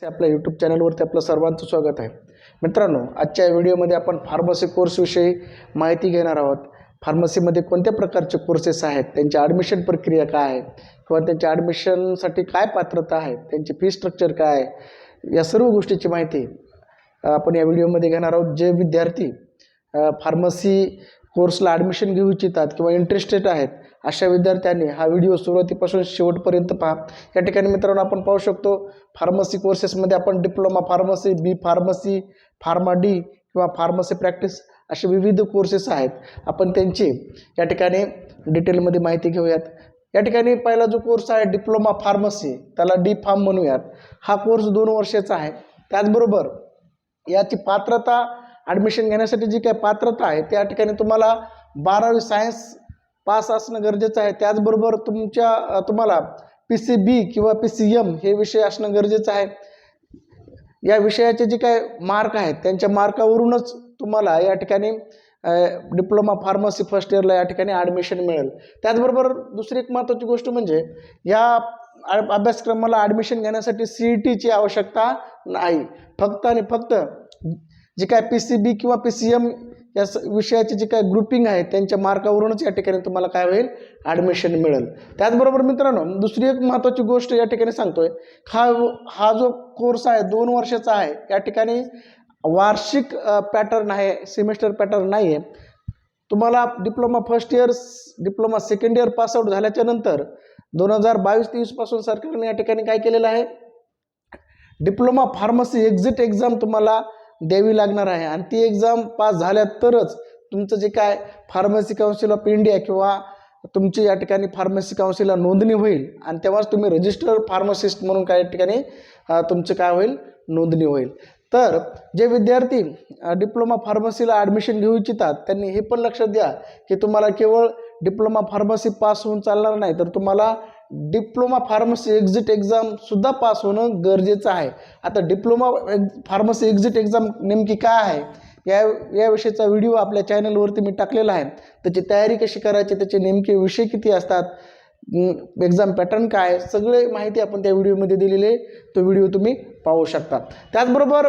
आपल्या यूट्यूब चॅनलवरती आपलं सर्वांचं स्वागत आहे. मित्रांनो, आजच्या व्हिडिओमध्ये आपण फार्मसी कोर्सविषयी माहिती घेणार आहोत. फार्मसीमध्ये कोणत्या प्रकारचे कोर्सेस आहेत, त्यांची ॲडमिशन प्रक्रिया काय आहे किंवा त्यांच्या ॲडमिशनसाठी काय पात्रता आहे, त्यांची फी स्ट्रक्चर काय आहे, या सर्व गोष्टीची माहिती आपण या व्हिडिओमध्ये घेणार आहोत. जे विद्यार्थी फार्मसी कोर्सला ॲडमिशन घेऊ इच्छितात किंवा इंटरेस्टेड आहेत अशा विद्यार्थ्यांनी हा व्हिडिओ सुरुवातीपासून शेवटपर्यंत पहा. या ठिकाणी मित्रांनो आपण पाहू शकतो फार्मसी कोर्सेसमध्ये आपण डिप्लोमा फार्मसी, बी फार्मसी, फार्मा डी किंवा फार्मसी प्रॅक्टिस असे विविध कोर्सेस आहेत. आपण त्यांची या ठिकाणी डिटेलमध्ये माहिती घेऊयात. या ठिकाणी पहिला जो कोर्स आहे डिप्लोमा फार्मसी, त्याला डी फार्म म्हणूयात. हा कोर्स 2 वर्षाचा आहे. त्याचबरोबर याची पात्रता ॲडमिशन घेण्यासाठी जी काय पात्रता आहे त्या ठिकाणी तुम्हाला 12वी सायन्स पास असणं गरजेचं आहे. त्याचबरोबर तुम्हाला PCB किंवा PCM हे विषय असणं गरजेचं आहे. या विषयाचे जे काय मार्क आहेत त्यांच्या मार्कावरूनच तुम्हाला या ठिकाणी डिप्लोमा फार्मसी फर्स्ट इयरला या ठिकाणी ॲडमिशन मिळेल. त्याचबरोबर दुसरी एक महत्त्वाची गोष्ट म्हणजे या अभ्यासक्रमाला ॲडमिशन घेण्यासाठी CETची आवश्यकता नाही. फक्त आणि फक्त जे काय PCB किंवा PCM या विषयाचे जे काय ग्रुपिंग आहे त्यांच्या मार्कावरूनच या ठिकाणी तुम्हाला काय होईल, ॲडमिशन मिळेल. त्याचबरोबर मित्रांनो, दुसरी एक महत्त्वाची गोष्ट या ठिकाणी सांगतोय, हा जो कोर्स आहे 2 वर्षाचा आहे. या ठिकाणी वार्षिक पॅटर्न आहे, सेमिस्टर पॅटर्न नाही आहे. तुम्हाला diploma first year, diploma second year pass out झाल्याच्या नंतर 2022-23 पासून सरकारने या ठिकाणी काय केलेलं आहे, डिप्लोमा फार्मसी एक्झिट एक्झाम तुम्हाला द्यावी लागणार आहे. आणि ती एक्झाम पास झाल्या तरच तुमचं जे काय फार्मसी काउन्सिल ऑफ इंडिया किंवा तुमची या ठिकाणी फार्मसी काउन्सिलला नोंदणी होईल आणि तेव्हाच तुम्ही रजिस्टर्ड फार्मासिस्ट म्हणून काय ठिकाणी तुमचं काय होईल, नोंदणी होईल. तर जे विद्यार्थी डिप्लोमा फार्मसीला ॲडमिशन घेऊ इच्छितात त्यांनी हे पण लक्षात द्या की तुम्हाला केवळ डिप्लोमा फार्मसी पास होऊन चालणार नाही, तर तुम्हाला डिप्लोमा फार्मसी एक्झिट एक्झाम सुद्धा पास होणं गरजेचं आहे. आता डिप्लोमा फार्मसी एक्झिट एक्झाम नेमकी काय आहे या विषयीचा व्हिडिओ आपल्या चॅनलवरती मी टाकलेला आहे. त्याची तयारी कशी करायची, त्याचे नेमके विषय किती असतात, एक्झाम पॅटर्न काय, सगळे माहिती आपण त्या व्हिडिओमध्ये दिलेली आहे. तो व्हिडिओ तुम्ही पाहू शकता. त्याचबरोबर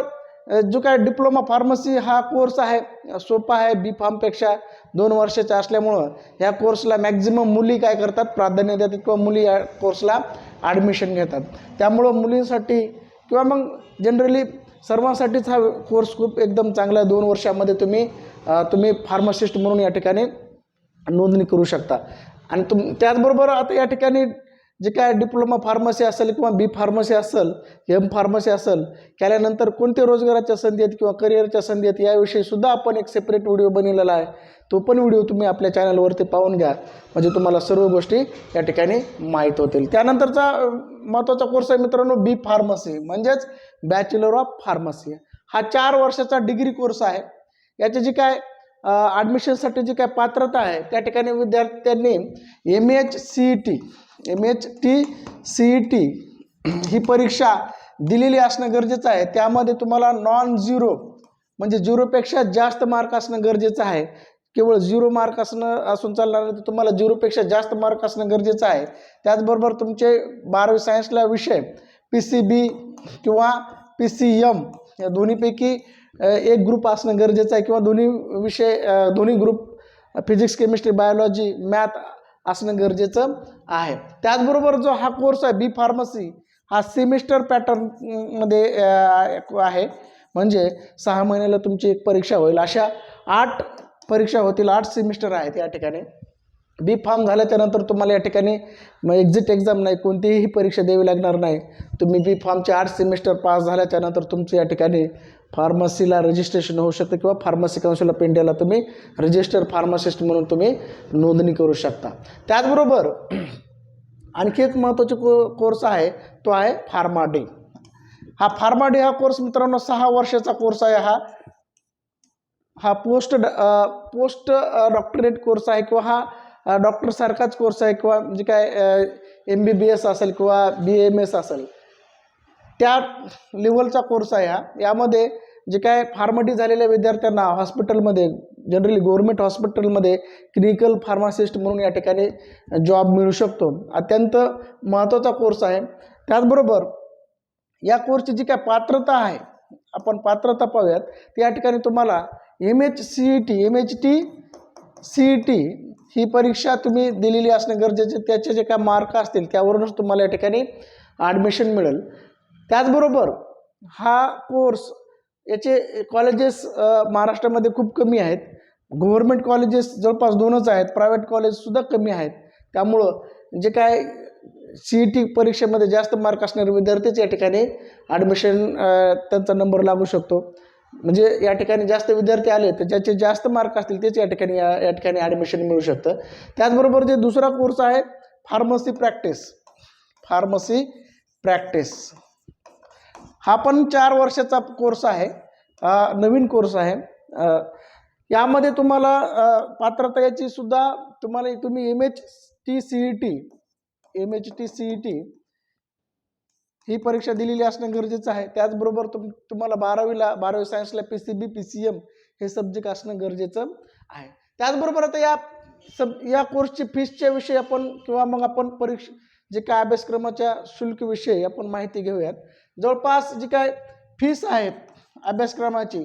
जो काय डिप्लोमा फार्मसी हा कोर्स आहे सोपा आहे. बी फार्मपेक्षा 2 वर्षाचा असल्यामुळं ह्या कोर्सला मॅक्झिमम मुली काय करतात, प्राधान्य देतात किंवा मुली या कोर्सला ॲडमिशन घेतात. त्यामुळं मुलींसाठी किंवा मग जनरली सर्वांसाठीच हा कोर्स खूप एकदम चांगला आहे. 2 वर्षामध्ये तुम्ही फार्मासिस्ट म्हणून या ठिकाणी नोंदणी करू शकता. आणि त्याचबरोबर आता या ठिकाणी जे काय डिप्लोमा फार्मसी असेल किंवा बी फार्मसी असेल, एम फार्मसी असेल, केल्यानंतर कोणते रोजगाराच्या संधी आहेत किंवा करिअरच्या संधी आहेत याविषयी सुद्धा आपण एक सेपरेट व्हिडिओ बनवलेला आहे. तो पण व्हिडिओ तुम्ही आपल्या चॅनलवरती पाहून घ्या, म्हणजे तुम्हाला सर्व गोष्टी या ठिकाणी माहीत होतील. त्यानंतरचा महत्त्वाचा कोर्स आहे मित्रांनो बी फार्मसी, म्हणजेच बॅचलर ऑफ फार्मसी. हा 4 वर्षाचा डिग्री कोर्स आहे. याचे जे काय ॲडमिशनसाठी जी काय पात्रता आहे त्या ठिकाणी विद्यार्थ्यांनी MHT ही परीक्षा दिलेली असणं गरजेचं आहे. त्यामध्ये तुम्हाला नॉन-झिरो म्हणजे 0पेक्षा जास्त मार्क असणं गरजेचं आहे. केवळ 0 मार्क असून चालणार नाही, तर तुम्हाला 0पेक्षा जास्त मार्क असणं गरजेचं आहे. त्याचबरोबर तुमचे 12वी सायन्सला विषय PCB किंवा PCM या दोन्हीपैकी एक ग्रुप असणं गरजेचं आहे किंवा दोन्ही group physics, chemistry, biology, math असणं गरजेचं आहे. त्याचबरोबर जो हा कोर्स आहे बी फार्मसी हा सेमिस्टर पॅटर्नमध्ये आहे. म्हणजे 6 महिन्याला तुमची एक परीक्षा होईल. अशा 8 परीक्षा होतील, 8 सेमिस्टर आहेत या ठिकाणी. बी फार्म झाल्याच्या नंतर तुम्हाला या ठिकाणी एक्झिट एक्झाम नाही, कोणतीही परीक्षा द्यावी लागणार नाही. तुम्ही बी फार्मचे 8 सेमिस्टर पास झाल्याच्या नंतर तुमचं या ठिकाणी फार्मसीला रजिस्ट्रेशन होऊ शकतं किंवा फार्मसी काउन्सिल ऑफ इंडियाला तुम्ही रजिस्टर्ड फार्मासिस्ट म्हणून तुम्ही नोंदणी करू शकता. त्याचबरोबर आणखी एक महत्त्वाचा कोर्स आहे, तो आहे फार्मा डी. हा फार्मा डी हा कोर्स मित्रांनो 6 वर्षाचा कोर्स आहे. हा पोस्ट डॉक्टरेट कोर्स आहे किंवा हा डॉक्टरसारखाच कोर्स आहे किंवा जे काय MBBS असेल किंवा BAMS असेल त्या लेवलचा कोर्स आहे हा. यामध्ये जे काय फार्मडी झालेल्या विद्यार्थ्यांना हॉस्पिटलमध्ये, जनरली गव्हर्नमेंट हॉस्पिटलमध्ये क्लिनिकल फार्मासिस्ट म्हणून या ठिकाणी जॉब मिळू शकतो. अत्यंत महत्त्वाचा कोर्स आहे. त्याचबरोबर या कोर्सची जी काय पात्रता आहे, आपण पात्रता पाहूयात. या ठिकाणी तुम्हाला MHT ही परीक्षा तुम्ही दिलेली असणं गरजेचे, त्याचे जे काय मार्क असतील त्यावरूनच तुम्हाला या ठिकाणी ॲडमिशन मिळेल. त्याचबरोबर हा कोर्स याचे कॉलेजेस महाराष्ट्रामध्ये खूप कमी आहेत. गव्हर्नमेंट कॉलेजेस जवळपास 2च आहेत, प्रायव्हेट कॉलेजसुद्धा कमी आहेत. त्यामुळं जे काय CET परीक्षेमध्ये जास्त मार्क असणारे विद्यार्थीच या ठिकाणी ॲडमिशन त्यांचा नंबर लागू शकतो. म्हणजे या ठिकाणी जास्त विद्यार्थी आले तर ज्याचे जास्त मार्क असतील तेच या ठिकाणी ॲडमिशन मिळू शकतं. त्याचबरोबर जे दुसरा कोर्स आहे फार्मसी प्रॅक्टिस, हा पण 4 वर्षाचा कोर्स आहे, नवीन कोर्स आहे. यामध्ये तुम्हाला पात्रता याची सुद्धा तुम्ही MHT ही परीक्षा दिलेली असणं गरजेचं आहे. त्याचबरोबर तुम्हाला 12वी सायन्सला PCB PCM हे सब्जेक्ट असणं गरजेचं आहे. त्याचबरोबर आता या कोर्सची फीसच्या विषयी आपण परीक्षा जे काय अभ्यासक्रमाच्या शुल्कविषयी आपण माहिती घेऊयात. जवळपास जी काय फीस आहे अभ्यासक्रमाची,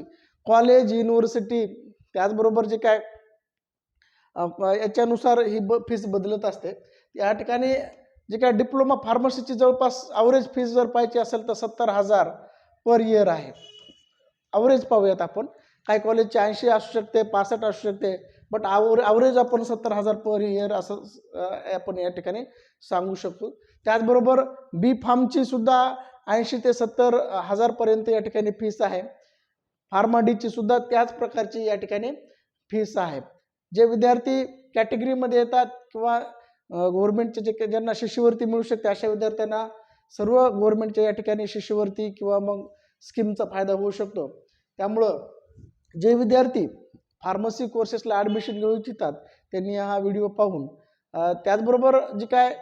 कॉलेज, युनिव्हर्सिटी, त्याचबरोबर जे काय याच्यानुसार ही फीस बदलत असते. या ठिकाणी जे काय डिप्लोमा फार्मसीची जवळपास ॲव्हरेज फीस जर पाहिजे असेल तर 70,000 पर इयर आहे. ॲव्हरेज पाहूयात आपण. काही कॉलेजचे 80 असू शकते, 65 असू शकते, बट ॲव्हरेज आपण 70,000 पर इयर असं आपण या ठिकाणी सांगू शकतो. त्याचबरोबर B.Pharmची सुद्धा 80 ते 70,000 पर्यंत या ठिकाणी फीस आहे. फार्माडीची सुद्धा त्याच प्रकारची या ठिकाणी फीस आहे. जे विद्यार्थी कॅटेगरीमध्ये येतात किंवा गव्हर्नमेंटचे ज्यांना शिष्यवृत्ती मिळू शकते अशा विद्यार्थ्यांना सर्व गव्हर्नमेंटच्या या ठिकाणी शिष्यवृत्ती किंवा मग स्कीमचा फायदा होऊ शकतो. त्यामुळं जे विद्यार्थी फार्मसी कोर्सेसला ॲडमिशन घेऊ इच्छितात त्यांनी हा व्हिडिओ पाहून त्याचबरोबर जी काय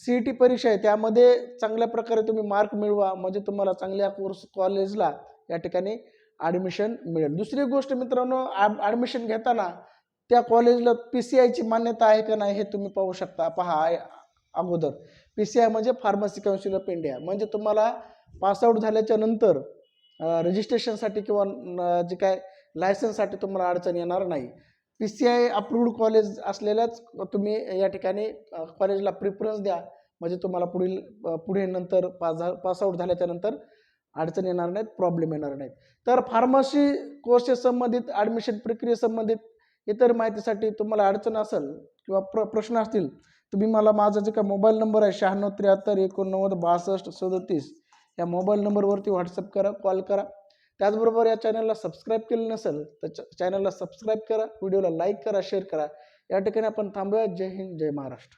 CET परीक्षा आहे त्यामध्ये चांगल्या प्रकारे तुम्ही मार्क मिळवा, म्हणजे तुम्हाला चांगल्या कॉलेजला या ठिकाणी ॲडमिशन मिळेल. दुसरी गोष्ट मित्रांनो, ॲडमिशन घेताना त्या कॉलेजला PCIची मान्यता आहे का नाही हे तुम्ही पाहू शकता. पहा, अगोदर PCI म्हणजे फार्मसी काउन्सिल ऑफ इंडिया, म्हणजे तुम्हाला पासआउट झाल्याच्या नंतर रजिस्ट्रेशनसाठी किंवा जे काय लायसन्ससाठी तुम्हाला अडचण येणार नाही. PCI अप्रूव्ड कॉलेज असलेल्याच तुम्ही या ठिकाणी कॉलेजला प्रिफरन्स द्या, म्हणजे तुम्हाला पुढे नंतर पासआउट झाल्याच्या नंतर अडचण येणार नाहीत, प्रॉब्लेम येणार नाहीत. तर फार्मसी कोर्सेस संबंधित ॲडमिशन प्रक्रियेसंबंधित इतर माहितीसाठी तुम्हाला अडचण असेल किंवा प्रश्न असतील, तुम्ही मला माझा जे काय मोबाईल नंबर आहे 9673 89 62 37 या मोबाईल नंबरवरती व्हॉट्सअप करा, कॉल करा. त्याचबरोबर या चॅनलला सबस्क्राईब केलं नसेल तर चॅनलला सबस्क्राईब करा, व्हिडिओला लाईक करा, शेअर करा. या ठिकाणी आपण थांबूया. जय हिंद, जय महाराष्ट्र.